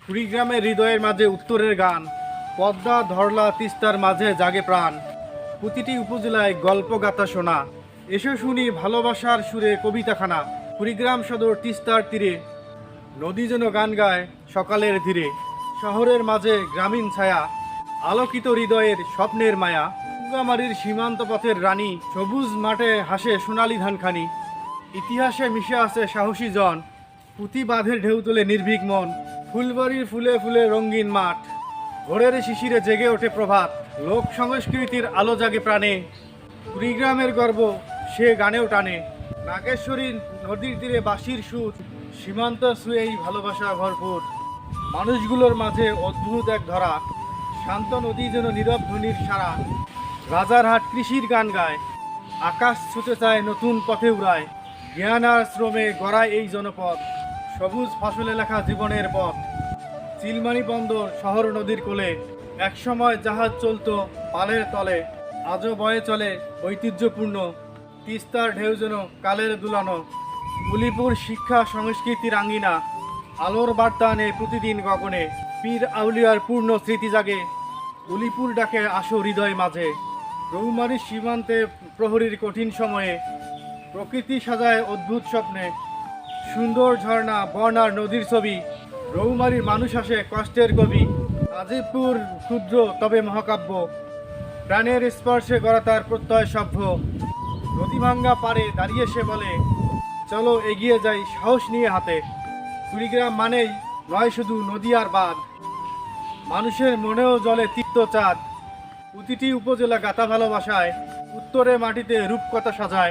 কুড়িগ্রামের হৃদয়ের মাঝে উত্তরের গান, পদ্মা ধরলা তিস্তার মাঝে জাগে প্রাণ। প্রতিটি উপজেলায় গল্পগাথা শোনা, এসো শুনি ভালোবাসার সুরে কবিতাখানা। কুড়িগ্রাম সদর তিস্তার তীরে, নদী যেন গান গায় সকালের ধীরে। শহরের মাঝে গ্রামীণ ছায়া, আলোকিত হৃদয়ের স্বপ্নের মায়া। গঙ্গামারীর সীমান্ত পথের রানী, সবুজ মাঠে হাসে সোনালি ধানখানি। ইতিহাসে মিশে আছে সাহসী জন, পুঁতি বাঁধের ঢেউ তোলে নির্ভীক মন। ফুলবাড়ির ফুলে ফুলে রঙিন মাঠ, ভোরের শিশিরে জেগে ওঠে প্রভাত। লোক সংস্কৃতির আলো জাগে প্রাণে, কুড়িগ্রামের গর্ব সে গানেও টানে। নাগেশ্বরী নদীর তীরে বাঁশির সুর, সীমান্ত ছুঁয়েই ভালোবাসা ভরপুর। মানুষগুলোর মাঝে অদ্ভুত এক ধরা, শান্ত নদী যেন নীরব ধ্বনির সারা। রাজারহাট কৃষির গান গায়, আকাশ ছুঁতে চায় নতুন পথে উড়ায়। জ্ঞান আর শ্রমে গড়ায় এই জনপদ, সবুজ ফসলে লেখা জীবনের পথ। চিলমারি বন্দর শহর নদীর কোলে, একসময় জাহাজ চলতো পালের তলে। আজও বয়ে চলে ঐতিহ্যপূর্ণ, তিস্তার ঢেউ যেন কালের দুলানো। উলিপুর শিক্ষা সংস্কৃতির আঙ্গিনা, আলোর বার্তা আনে প্রতিদিন গগনে। পীর আউলিয়ার পূর্ণ স্মৃতি জাগে, উলিপুর ডাকে আসো হৃদয় মাঝে। রৌমারীর সীমান্তে প্রহরীর কঠিন সময়ে, প্রকৃতি সাজায় অদ্ভুত স্বপ্নে। সুন্দর ঝর্ণা বন আর নদীর ছবি, রৌমারীর মানুষ আসে কষ্টের কবি। আজিবপুর ক্ষুদ্র তবে মহাকাব্য, প্রাণের স্পর্শে গড়া তার প্রত্যয় সভ্য। নদী ভাঙ্গা পারে দাঁড়িয়ে সে বলে, চলো এগিয়ে যাই সাহস নিয়ে হাতে। কুড়িগ্রাম মানেই নয় শুধু নদী আর বাঁধ, মানুষের মনেও জলে তৃপ্ত চাঁদ। প্রতিটি উপজেলা গাথা ভালোবাসায়, উত্তরে মাটিতে রূপকথা সাজায়।